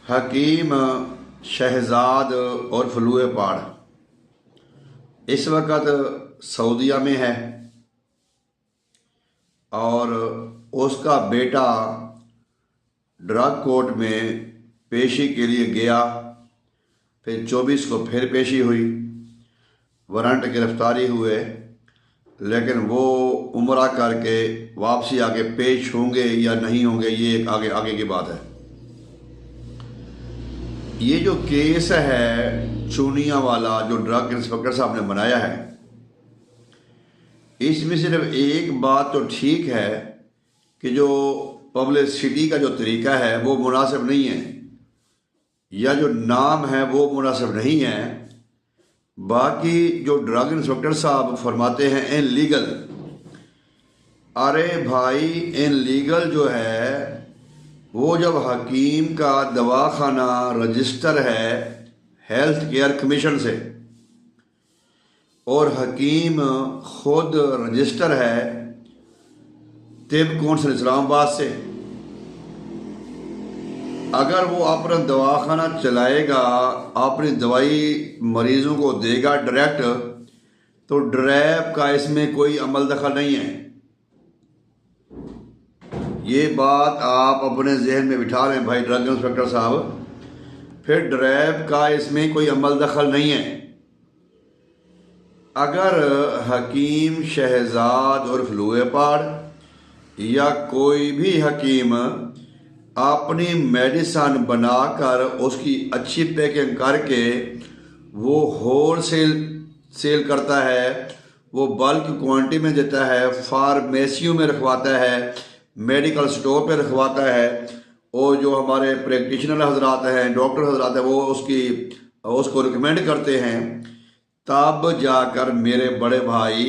हकीम शहजाद और फलूए पाड़ इस वक्त सऊदीया में है और उसका बेटा ड्रग कोर्ट में पेशी के लिए गया। फिर 24 को फिर पेशी हुई, वारंट गिरफ्तारी हुए, लेकिन वो उम्रा करके वापसी आके पेश होंगे या नहीं होंगे ये एक आगे आगे की बात है। ये जो केस है चूनिया वाला जो ड्रग इंस्पेक्टर साहब ने बनाया है, इसमें सिर्फ एक बात तो ठीक है कि जो पब्लिसिटी का जो तरीका है वो मुनासिब नहीं है, या जो नाम है वो मुनासिब नहीं है। बाकी जो ड्रग इंस्पेक्टर साहब फरमाते हैं इनलीगल, अरे भाई इनलीगल जो है वो जब हकीम का दवाखाना रजिस्टर है हेल्थ केयर कमीशन से और हकीम खुद रजिस्टर है तिब कौंसिल इस्लामाबाद से, अगर वो अपना दवाखाना चलाएगा, अपनी दवाई मरीजों को देगा डायरेक्ट, तो ड्रैब का इसमें कोई अमल दखल नहीं है। ये बात आप अपने जहन में बिठा लें भाई ड्रग इंस्पेक्टर साहब, फिर ड्रैब का इसमें कोई अमल दखल नहीं है। अगर हकीम शहजाद और फलूए पाड़ या कोई भी हकीम अपनी मेडिसन बनाकर उसकी अच्छी पैकिंग करके वो होल सेल करता है, वो बल्क क्वांटिटी में देता है, फार्मेसियों में रखवाता है, मेडिकल स्टोर पे रखवाता है, और जो हमारे प्रैक्टिशनर हजरात हैं, डॉक्टर हजरात हैं, वो उसको रिकमेंड करते हैं, तब जाकर मेरे बड़े भाई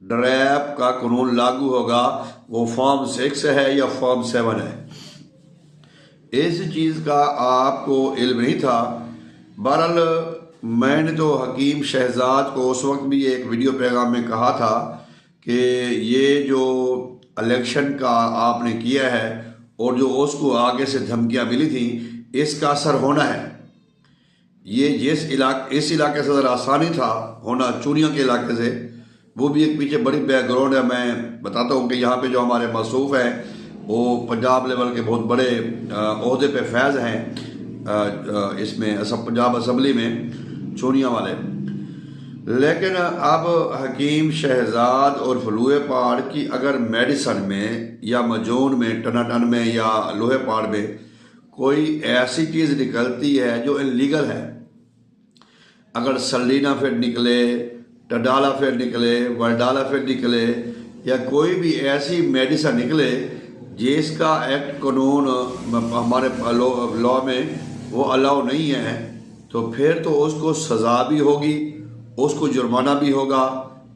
ड्रैप का कानून लागू होगा। वो फॉर्म 6 है या फॉर्म 7 है, इस चीज़ का आपको इल्म नहीं था। बहरहाल मैंने तो हकीम शहजाद को उस वक्त भी एक वीडियो पैगाम में कहा था कि ये जो इलेक्शन का आपने किया है और जो उसको आगे से धमकियां मिली थी, इसका असर होना है। ये इस इलाके से ज़रा आसानी था होना चूनिया के इलाके से, वो भी एक पीछे बड़ी बैकग्राउंड है। मैं बताता हूँ कि यहाँ पे जो हमारे मसूफ हैं वो पंजाब लेवल के बहुत बड़े ओहदे पे फैज़ हैं इसमें पंजाब असम्बली में चूनिया वाले। लेकिन अब हकीम शहजाद और फलूए पाड़ की अगर मेडिसन में या मजून में, टनाटन में या लोहे पाड़ में कोई ऐसी चीज़ निकलती है जो इलीगल है, अगर सल्लीनाफिर निकले, टडालाफिर निकले, वर्डालाफिर निकले, या कोई भी ऐसी मेडिसन निकले जिसका एक्ट कानून हमारे लॉ में वो अलाउ नहीं है, तो फिर तो उसको सज़ा भी होगी, उसको जुर्माना भी होगा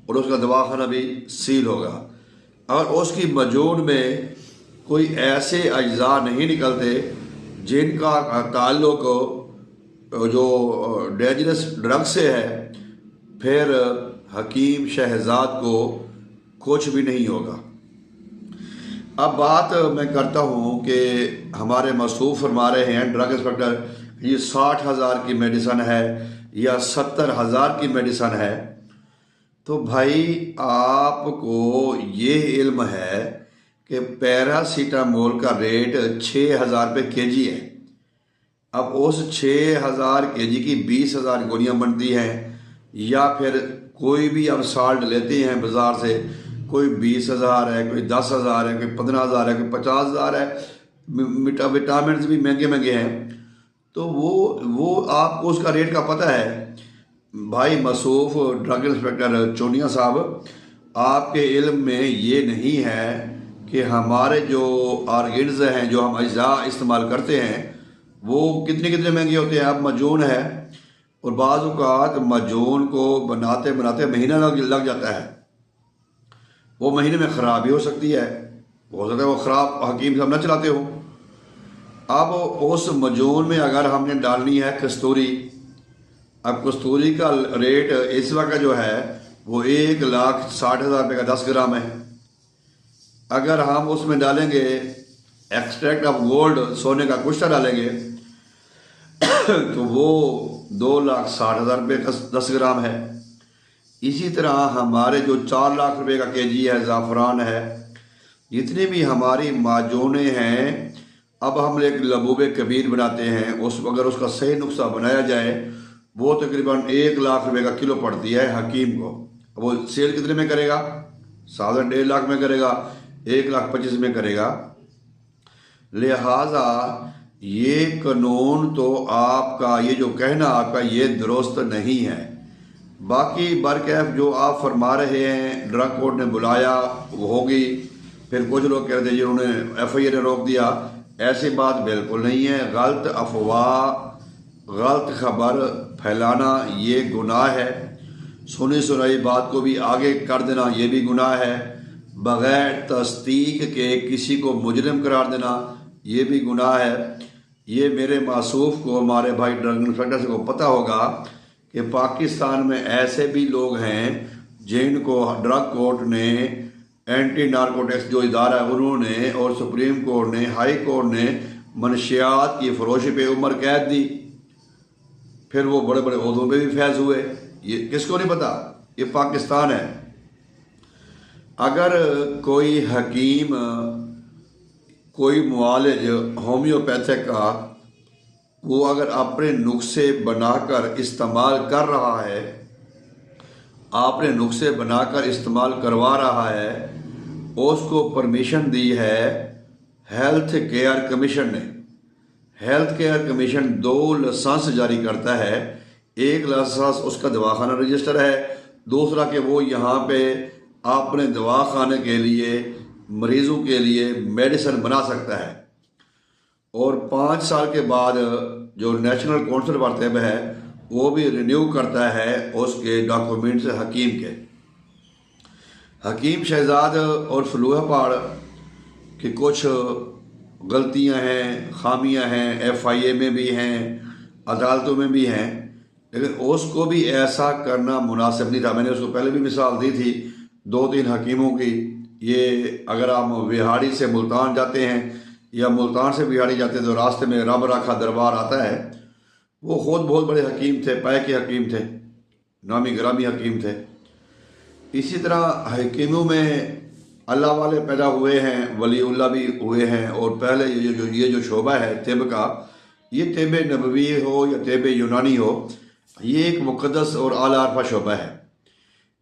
और उसका दवाखाना भी सील होगा। और उसकी मजून में कोई ऐसे अज्जा नहीं निकलते जिनका ताल्लुक जो डेंजरस ड्रग से है, फिर हकीम शहजाद को कुछ भी नहीं होगा। अब बात मैं करता हूँ कि हमारे मसूफ फरमा रहे हैं ड्रग इंस्पेक्टर ये 60,000 की मेडिसन है या 70,000 की मेडिसन है, तो भाई आपको ये इल्म है कि पैरासीटामोल का रेट 6,000 रुपये केजी है। अब उस 6,000 केजी की 20,000 गोलियाँ बनती हैं, या फिर कोई भी अब साल्ट लेते हैं बाज़ार से, कोई 20,000 है, कोई 10,000 है, कोई 15,000 है, कोई 50,000 है। विटामिन भी महंगे महंगे हैं, तो वो आपको उसका रेट का पता है। भाई मसूफ ड्रग इंस्पेक्टर चूनिया साहब, आपके इल्म में ये नहीं है कि हमारे जो ऑर्गेन्स हैं, जो हम अज्जा इस्तेमाल करते हैं, वो कितने कितने महंगे होते हैं। अब मजून है और बाज़ औक़ात मजून को बनाते बनाते महीना लग जाता है, वो महीने में ख़राब भी हो सकती है, हो सकता है वो ख़राब हकीम साहब न चलाते हो। अब उस मजून में अगर हमने डालनी है कस्तूरी, अब कस्तूरी का रेट इस वक्त जो है वो 1,60,000 रुपये का 10 ग्राम है। अगर हम उसमें डालेंगे एक्सट्रैक्ट ऑफ गोल्ड, सोने का कुश्ता डालेंगे, तो वो 2,60,000 रुपये का 10 ग्राम है। इसी तरह हमारे जो 4 लाख रुपए का केजी है ज़ाफ़रान है, जितने भी हमारी माजूने हैं, अब हम एक लबूब कबीर बनाते हैं, अगर उसका सही नुस्खा बनाया जाए वो तकरीबन 1 लाख रुपए का किलो पड़ती है हकीम को। वो सेल कितने में करेगा? 1.5 लाख में करेगा, 1,25,000 में करेगा। लिहाजा ये कानून तो आपका, ये जो कहना आपका, ये दुरुस्त नहीं है। बाकी बरकैफ जो आप फरमा रहे हैं ड्रग कोर्ट ने बुलाया होगी, फिर कुछ लोग कहते हैं जिन्होंने FIR ने रोक दिया, ऐसी बात बिल्कुल नहीं है। गलत अफवाह, गलत खबर फैलाना ये गुनाह है। सुनी सुनाई बात को भी आगे कर देना ये भी गुनाह है। बग़ैर तस्दीक के किसी को मुजरिम करार देना ये भी गुनाह है। ये मेरे मासूफ को, हमारे भाई ड्रग इंस्पेक्टर को पता होगा कि पाकिस्तान में ऐसे भी लोग हैं जिनको ड्रग कोर्ट ने, एंटी नारकोटिक्स जो इदारा है उन्होंने, और सुप्रीम कोर्ट ने, हाई कोर्ट ने मनशियात की फरोशी पे उम्र कैद दी, फिर वो बड़े बड़े ओहदों पे भी फैज़ हुए। ये किसको नहीं पता? ये पाकिस्तान है। अगर कोई हकीम, कोई मुआलिज होम्योपैथिक का वो अगर अपने नुस्खे बनाकर इस्तेमाल कर रहा है, आपने नुस्खे बनाकर इस्तेमाल करवा रहा है, उसको परमिशन दी है हेल्थ केयर कमीशन ने। हेल्थ केयर कमीशन 2 लाइसेंस जारी करता है। एक लाइसेंस उसका दवाखाना रजिस्टर है, दूसरा कि वो यहाँ पे अपने दवाखाने के लिए, मरीज़ों के लिए मेडिसिन बना सकता है। और 5 साल के बाद जो नेशनल काउंसिल फॉर तिब है वो भी रिन्यू करता है उसके डॉक्यूमेंट्स हकीम के। हकीम शहजाद और फलूहा पहाड़ की कुछ गलतियां हैं, खामियां हैं, FIA में भी हैं, अदालतों में भी हैं, लेकिन उसको भी ऐसा करना मुनासिब नहीं था। मैंने उसको पहले भी मिसाल दी थी 2-3 हकीमों की। ये अगर आप बिहाड़ी से मुल्तान जाते हैं या मुल्तान से बिहाड़ी जाते हैं तो रास्ते में रब राखा दरबार आता है। वो खुद बहुत बड़े हकीम थे, पै के हकीम थे, नामी ग्रामी हकीम थे। इसी तरह हकीमों में अल्लाह वाले पैदा हुए हैं, वलीउल्लाह भी हुए हैं। और पहले ये जो शोबा है तिब का, ये तिब नबवी हो या तिब यूनानी हो, ये एक मुक़द्दस और आला अरफा शोबा है।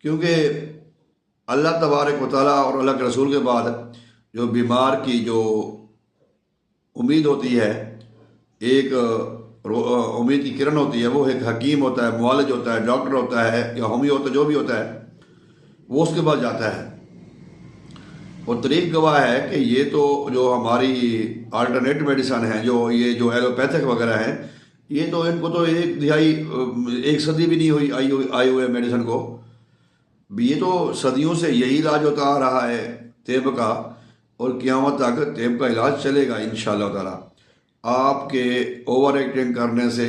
क्योंकि अल्लाह तबारक व तआला और अल्लाह के रसूल के बाद जो बीमार की जो उम्मीद होती है, एक उम्मीद की किरण होती है, वो एक हकीम होता है, मुआलिज होता है, डॉक्टर होता है या होमियो होता है, जो भी होता है, वो उसके बाद जाता है। और तरीक़ गवाह है कि ये तो जो हमारी अल्टरनेटिव मेडिसन है, जो ये जो एलोपैथिक वगैरह हैं, ये तो इनको तो 1 सदी भी नहीं हुई आई हुए मेडिसन को। ये तो सदियों से यही इलाज होता आ रहा है तिब का, और क़यामत तक तिब का इलाज चलेगा इंशाअल्लाह ताला। आपके ओवर एक्टिंग करने से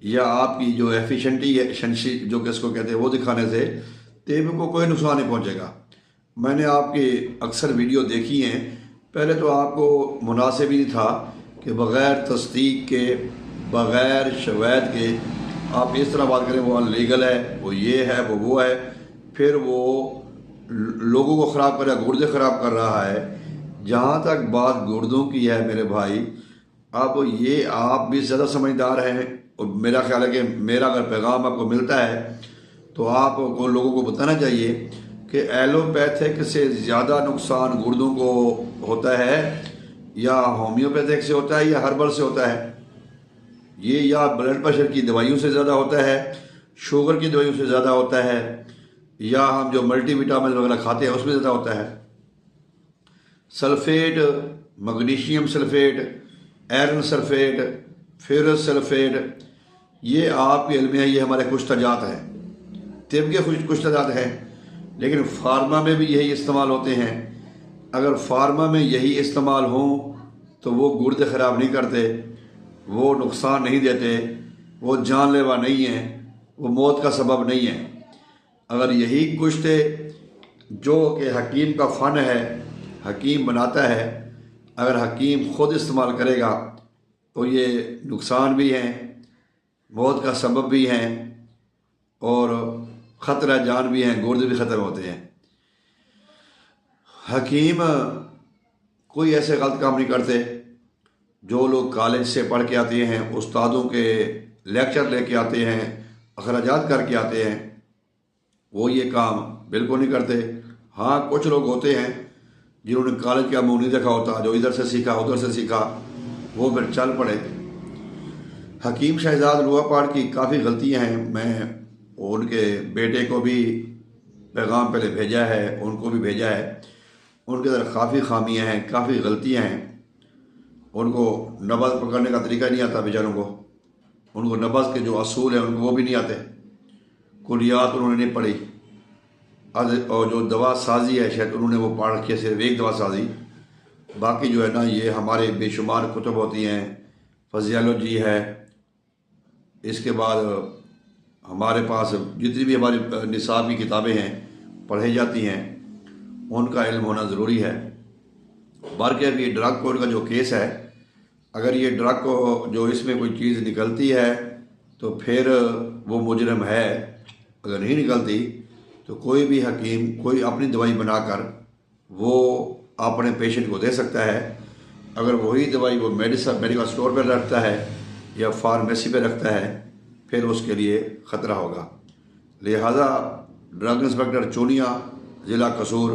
या आपकी जो एफिशिएंटी है, शंशी जो कि इसको कहते हैं, वो दिखाने से तिब को कोई नुकसान नहीं पहुंचेगा। मैंने आपकी अक्सर वीडियो देखी हैं। पहले तो आपको मुनासिब ही नहीं था कि बग़ैर तस्दीक के, बग़ैर शवाहिद के आप इस तरह बात करें, वो अनलीगल है, वो ये है, वो है। फिर वो लोगों को ख़राब कर रहा है, गुर्दे ख़राब कर रहा है। जहाँ तक बात गुर्दों की है मेरे भाई, अब ये आप भी ज़्यादा समझदार हैं, और मेरा ख्याल है कि मेरा अगर पैगाम आपको मिलता है तो आपको लोगों को बताना चाहिए कि एलोपैथिक से ज़्यादा नुकसान गुर्दों को होता है या होम्योपैथिक से होता है या हर्बल से होता है। ये या ब्लड प्रेशर की दवाइयों से ज़्यादा होता है, शुगर की दवाइयों से ज़्यादा होता है, या हम जो मल्टीविटामिन वगैरह खाते हैं उसमें ज़्यादा होता है। Sulphate, magnesium sulphate, iron sulphate, ferrous sulphate, ये आपके इल्म है, ये हमारे कुछ तजात हैं, तिब के कुछ तजात हैं। लेकिन फार्मा में भी यही इस्तेमाल होते हैं। अगर फार्मा में यही इस्तेमाल हों तो वो गुर्दे ख़राब नहीं करते, वो नुकसान नहीं देते, वो जानलेवा नहीं है, वो मौत का सबब नहीं है। अगर यही कुछ थे जो कि हकीम का फ़न है, हकीम बनाता है, अगर हकीम ख़ुद इस्तेमाल करेगा तो ये नुकसान भी हैं मौत का सबब भी हैं और ख़तरा जान भी हैं, गुर्दे भी ख़त्म होते हैं। हकीम कोई ऐसे गलत काम नहीं करते। जो लोग कॉलेज से पढ़ के आते हैं, उस्तादों के लेक्चर लेके आते हैं, अखराजात करके आते हैं, वो ये काम बिल्कुल नहीं करते। हाँ, कुछ लोग होते हैं जिन्होंने कॉलेज का मुंह नहीं देखा होता, जो इधर से सीखा उधर से सीखा, वो फिर चल पड़े। हकीम शहजाद लुआपाड़ की काफ़ी गलतियां हैं। मैं उनके बेटे को भी पैगाम पहले भेजा है, उनको भी भेजा है। उनके अंदर काफ़ी खामियां हैं, काफ़ी गलतियां हैं। उनको नमाज पकड़ने का तरीका नहीं आता बेचारों को। उनको नमाज के जो असूल हैं उनको वो भी नहीं आते। कुलियात उन्होंने नहीं पढ़ी। और जो दवा साजी है शायद उन्होंने वो पढ़ रखी है, सिर्फ एक दवा साजी। बाकी जो है ना, ये हमारे बेशुमार कुतुब होती हैं, फिजियोलॉजी है, इसके बाद हमारे पास जितनी भी हमारी निसाब की किताबें हैं पढ़ाई जाती हैं, उनका इल्म होना ज़रूरी है। बल्कि ये ड्रग कोड का जो केस है, अगर ये ड्रग को जो इसमें कोई चीज़ निकलती है तो फिर वो मुजरम है। अगर नहीं निकलती तो कोई भी हकीम कोई अपनी दवाई बनाकर वो अपने पेशेंट को दे सकता है। अगर वही दवाई वो मेडिकल स्टोर पर रखता है या फार्मेसी पे रखता है, फिर उसके लिए ख़तरा होगा। लिहाजा ड्रग इंस्पेक्टर चूनिया, ज़िला कसूर,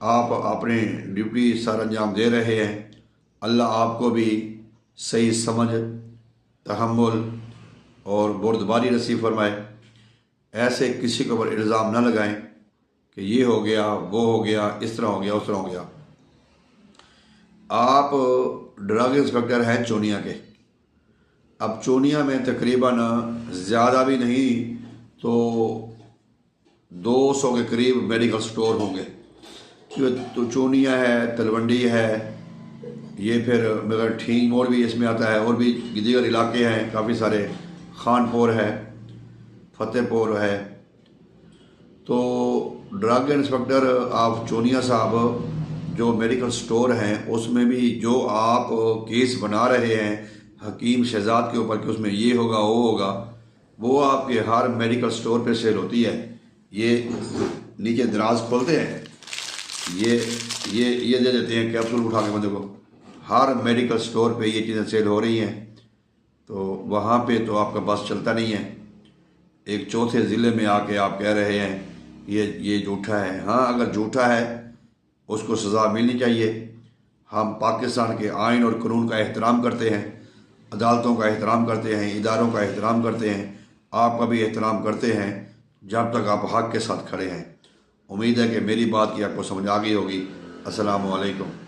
आप अपनी ड्यूटी सर अंजाम दे रहे हैं। अल्लाह आपको भी सही समझ, तहम्मुल और बुर्दबारी नसीब फरमाए। ऐसे किसी के ऊपर इल्ज़ाम ना लगाएं कि ये हो गया, वो हो गया, इस तरह हो गया, उस तरह हो गया। आप ड्रग इंस्पेक्टर हैं चूनिया के। अब चूनिया में तकरीबन ज़्यादा भी नहीं तो 200 के करीब मेडिकल स्टोर होंगे। तो चूनिया है, तलवंडी है, ये फिर मगर ठीक मोड़ भी इसमें आता है, और भी दीगर इलाके हैं काफ़ी सारे, खानपुर है, फतेहपुर है। तो ड्रग इंस्पेक्टर आप चूनिया साहब, जो मेडिकल स्टोर हैं उसमें भी जो आप केस बना रहे हैं हकीम शहजाद के ऊपर कि उसमें ये होगा वो होगा, वो आपके हर मेडिकल स्टोर पे सेल होती है। ये नीचे दराज खोलते हैं, ये दे देते हैं कैप्सूल उठा के बंदे को। हर मेडिकल स्टोर पे ये चीज़ें सेल हो रही हैं, तो वहाँ पे तो आपका बस चलता नहीं है। एक चौथे ज़िले में आके आप कह रहे हैं ये झूठा है। हाँ, अगर झूठा है उसको सज़ा मिलनी चाहिए। हम पाकिस्तान के आइन और कानून का एहतराम करते हैं, अदालतों का एहतराम करते हैं, इदारों का एहतराम करते हैं, आपका भी एहतराम करते हैं जब तक आप हक़ के साथ खड़े हैं। उम्मीद है कि मेरी बात की आपको समझ आ गई होगी। अस्सलामु अलैकुम।